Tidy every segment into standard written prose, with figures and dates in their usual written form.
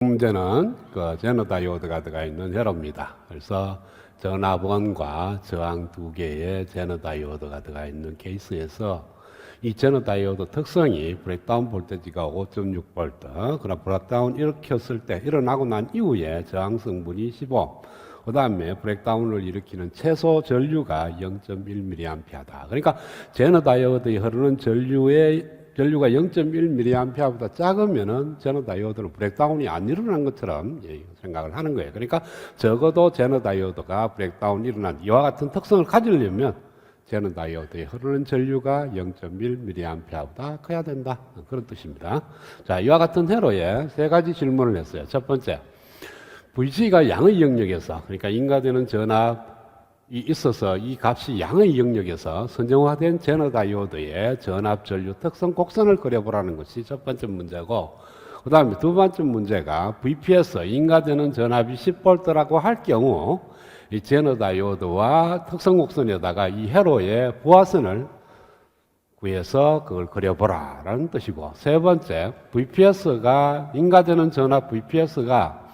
문제는 그 제너 다이오드가 들어가 있는 회로입니다. 그래서 전압원과 저항 두 개의 제너 다이오드가 들어가 있는 케이스에서 이 제너 다이오드 특성이 브레이크다운 볼테지가 5.6V, 그러나 브레이크다운 일으켰을 때 일어나고 난 이후에 저항 성분이 15, 그 다음에 브레이크다운을 일으키는 최소 전류가 0.1mA다. 그러니까 제너 다이오드에 흐르는 전류가 0.1mA보다 작으면은 제너 다이오드는 브레이크다운이 안 일어난 것처럼 생각을 하는 거예요. 그러니까 적어도 제너 다이오드가 브레이크다운 일어난 이와 같은 특성을 가지려면 제너 다이오드에 흐르는 전류가 0.1mA보다 커야 된다. 그런 뜻입니다. 자, 이와 같은 회로에 세 가지 질문을 했어요. 첫 번째, VG가 양의 영역에서, 그러니까 인가되는 전압이 있어서 이 값이 양의 영역에서 선정화된 제너 다이오드의 전압 전류 특성 곡선을 그려보라는 것이 첫 번째 문제고, 그 다음에 두 번째 문제가 VPS, 인가되는 전압이 10V라고 할 경우 이 제너 다이오드와 특성 곡선에다가 이 회로의 부하선을 구해서 그걸 그려보라라는 뜻이고, 세 번째, VPS가 인가되는 전압 VPS가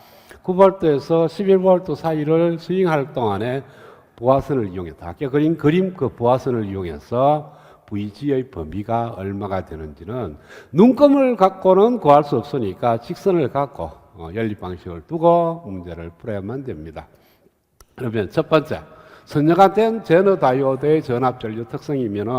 9V에서 11V 사이를 스윙할 동안에 부하선을 이용해서 아까 그린 그림 그 부하선을 이용해서 VG의 범위가 얼마가 되는지는 눈금을 갖고는 구할 수 없으니까 직선을 갖고 연립 방식을 두고 문제를 풀어야만 됩니다. 그러면 첫 번째, 선정화된 제너 다이오드의 전압 전류 특성이면은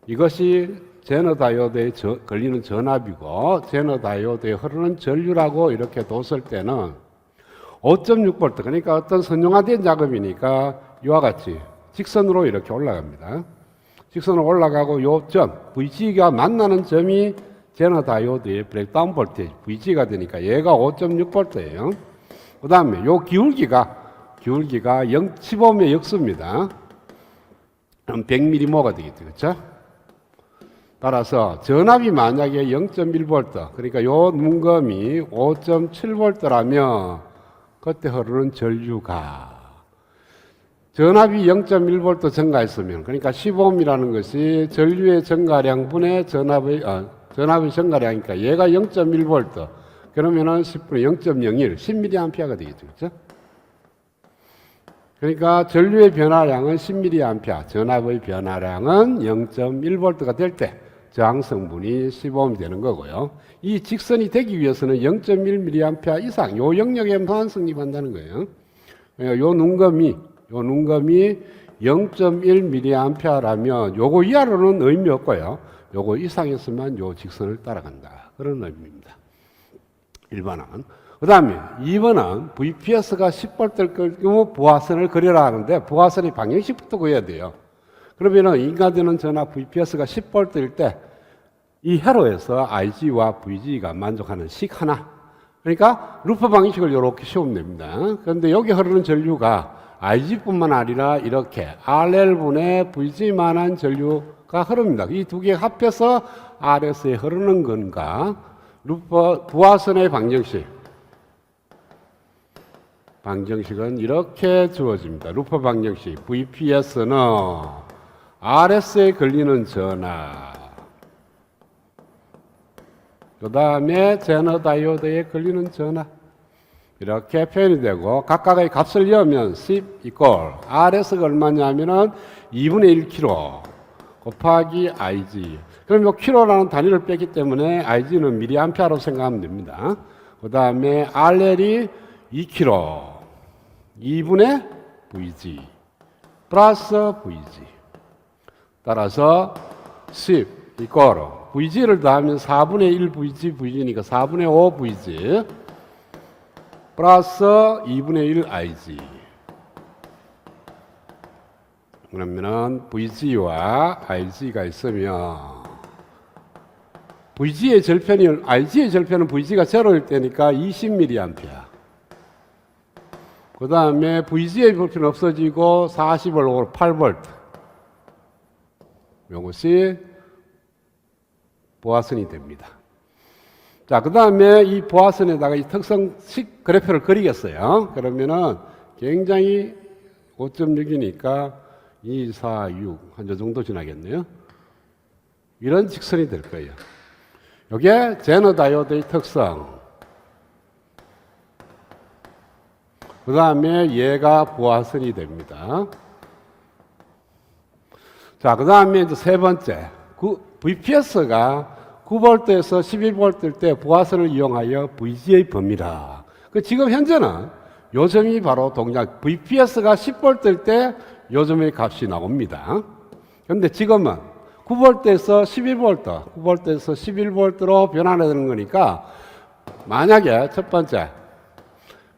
이것이 제너 다이오드에 걸리는 전압이고 제너 다이오드에 흐르는 전류라고 이렇게 뒀을 때는 5.6V, 그러니까 어떤 선정화된 작업이니까 이와 같이 직선으로 이렇게 올라갑니다. 직선으로 올라가고 요 점, VG가 만나는 점이 제너 다이오드의 브레이크다운 볼테이지 VG가 되니까 얘가 5.6V예요. 그 다음에 요 기울기가 0.15의 역수입니다. 100mm모가 되겠죠. 그렇죠? 따라서 전압이 만약에 0.1V, 그러니까 요 눈금이 5.7V라면 그때 흐르는 전류가 전압이 0.1V 증가했으면, 그러니까 15ohm이라는 것이 전류의 증가량 분의 전압의 증가량이니까 얘가 0.1V, 그러면은 10분의 0.01, 10mA가 되겠죠. 그렇죠? 그러니까 전류의 변화량은 10mA, 전압의 변화량은 0.1V가 될 때 저항 성분이 15ohm이 되는 거고요. 이 직선이 되기 위해서는 0.1mA 이상 요 영역에만 성립한다는 거예요. 요 눈금이 0.1mA라면 요거 이하로는 의미 없고요. 요거 이상에서만 요 직선을 따라간다. 그런 의미입니다. 1번은. 그 다음에 2번은 VPS가 10V일 경우 부하선을 그려라 하는데 부하선의 방정식부터 그려야 돼요. 그러면은 인가되는 전압 VPS가 10V일 때 이 회로에서 IG와 VG가 만족하는 식 하나. 그러니까 루프 방식을 이렇게 씌우면 됩니다. 그런데 여기 흐르는 전류가 IG뿐만 아니라 이렇게 RL분의 VG만한 전류가 흐릅니다. 이 두 개 합해서 RS에 흐르는 건가? 루프 부하선의 방정식은 이렇게 주어집니다. 루프 방정식 VPS는 RS에 걸리는 전압, 그 다음에 제너 다이오드에 걸리는 전압, 이렇게 표현이 되고 각각의 값을 넣으면 10 이퀄 RS가 얼마냐면은 2분의 1kg 곱하기 IG. 그럼 요 킬로라는 단위를 뺐기 때문에 IG는 미리암페어로 생각하면 됩니다. 그 다음에 RL이 2kg 2분의 VG 플러스 VG. 따라서 10 이퀄 VG를 더하면 4분의 1 VG니까 4분의 5 VG 플러스 2분의 1 IG. 그러면은 VG와 IG가 있으면 VG의 절편이, IG의 절편은 VG가 제로일 때니까 20mA. 그 다음에 VG의 절편은 없어지고 40을 8V. 이것이 보아선이 됩니다. 자, 그 다음에 이 보아선에다가 이 특성식 그래프를 그리겠어요. 그러면은 굉장히 5.6이니까 2, 4, 6, 한 저 정도 지나겠네요. 이런 직선이 될 거예요. 이게 제너 다이오드의 특성. 그 다음에 얘가 부하선이 됩니다. 자, 그 다음에 이제 세 번째. VPS가 9V에서 11V일 때 부하선을 이용하여 VG의 범위라. 지금 현재는 요점이 바로 동작, VPS가 10V일 때 요점의 값이 나옵니다. 그런데 지금은 9V에서 12V, 9V에서 11V로 변환되는 거니까 만약에 첫 번째,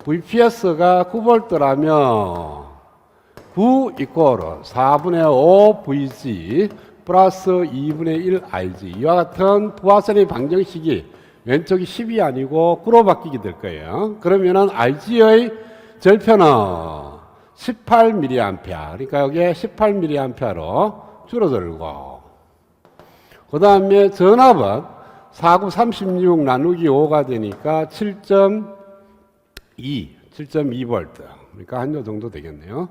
VPS가 9V라면 9 이꼬르 4분의 5 VG 플러스 2분의 1 IG 이와 같은 부하선의 방정식이 왼쪽이 10이 아니고 9로 바뀌게 될 거예요. 그러면은 IG의 절편은 18mA 그러니까 여기에 18mA로 줄어들고 그 다음에 전압은 4936 나누기 5가 되니까 7.2V 그러니까 한 요 정도 되겠네요.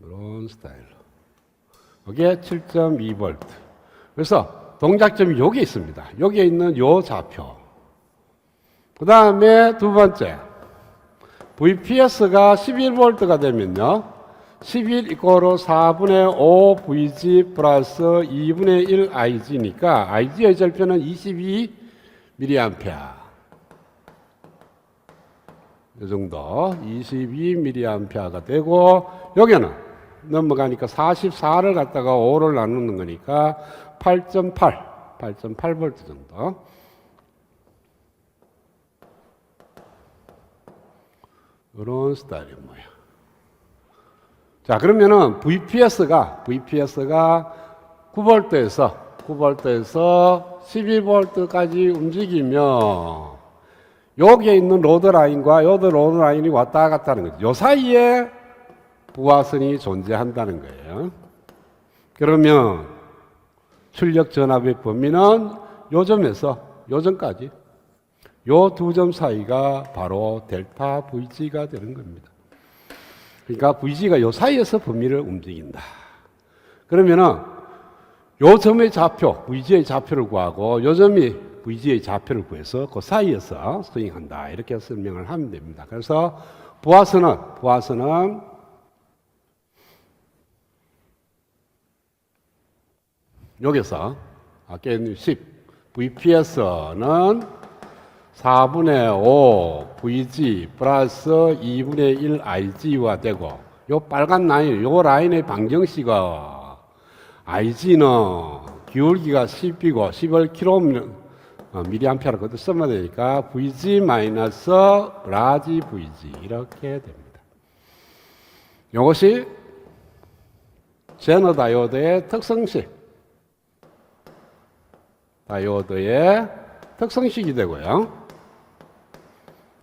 이런 스타일로 여기에 7.2V 그래서 동작점이 여기 있습니다. 여기에 있는 요 좌표. 그 다음에 두 번째 VPS가 11V가 되면요 11 이꼬르 4분의 5 VG 플러스 2분의 1 IG니까 IG의 절편은 22mA 이 정도 22mA가 되고 여기는 넘어가니까 44를 갖다가 5를 나누는 거니까 8.8V 정도. 이런 스타일이 뭐야. 자, 그러면은 VPS가 9V에서 12V까지 움직이면 여기에 있는 로드 라인과 여기 로드 라인이 왔다 갔다 하는 거죠. 요 사이에 부하선이 존재한다는 거예요. 그러면 출력 전압의 범위는 요 점에서 요 점까지 요 두 점 사이가 바로 델타 VG가 되는 겁니다. 그러니까 VG가 요 사이에서 범위를 움직인다. 그러면은 요 점의 좌표, VG의 좌표를 구하고 요 점이 VG의 좌표를 구해서 그 사이에서 스윙한다. 이렇게 설명을 하면 됩니다. 그래서 부하선은 여기서 아까 10 VPS는 4분의 5 VG 플러스 2분의 1 IG가 되고 요 빨간 라인, 요 라인의 방정식은 IG는 기울기가 10이고 10을 미리암페어를 그것도 써야 되니까 VG 마이너스 라지 VG 이렇게 됩니다. 이것이 제너 다이오드의 특성식 다이오드의 특성식이 되고요.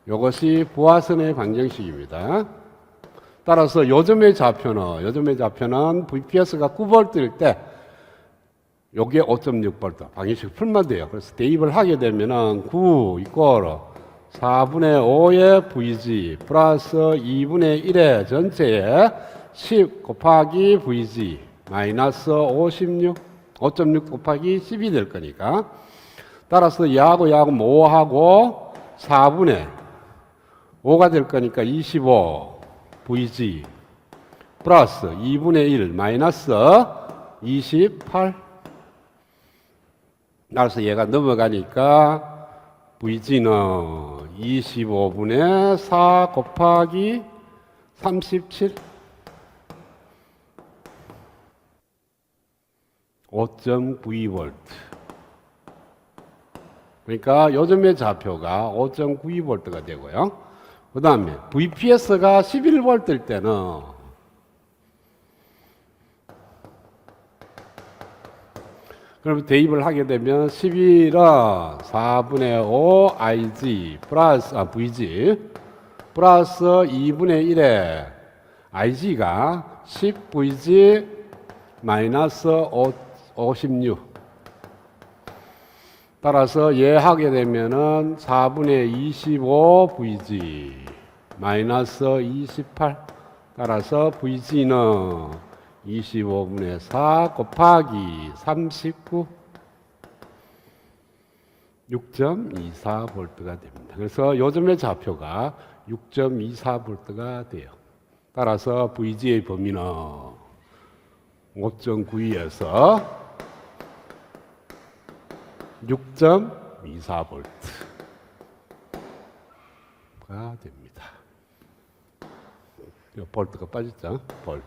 이것이 부하선의 방정식입니다. 따라서 요점의 좌표는 VPS가 9V일 때 요게 5.6V 방정식 풀면 돼요. 그래서 대입을 하게 되면은 9 이꼬르 4분의 5의 VG 플러스 2분의 1의 전체에 10 곱하기 VG 마이너스 5.6 곱하기 10이 될 거니까 따라서 얘하고 5하고 4분의 5가 될 거니까 25 VG 플러스 2분의 1 마이너스 28 따라서 얘가 넘어가니까 VG는 25분의 4 곱하기 37 5.92V 그러니까 요점의 좌표가 5.92V가 되고요. 그 다음에 VPS가 11V일 때는 그럼 대입을 하게 되면 11은 4분의 5 IG 플러스 VG 플러스 2분의 1의 IG가 10 VG 마이너스 56 따라서 얘 하게 되면은 4분의 25 VG 마이너스 28 따라서 VG는 25분의 4 곱하기 39 6.24V가 됩니다. 그래서 요점의 좌표가 6.24V가 돼요. 따라서 VG의 범위는 5.92에서 6.24V가 됩니다. 볼트가 빠졌죠? 볼트.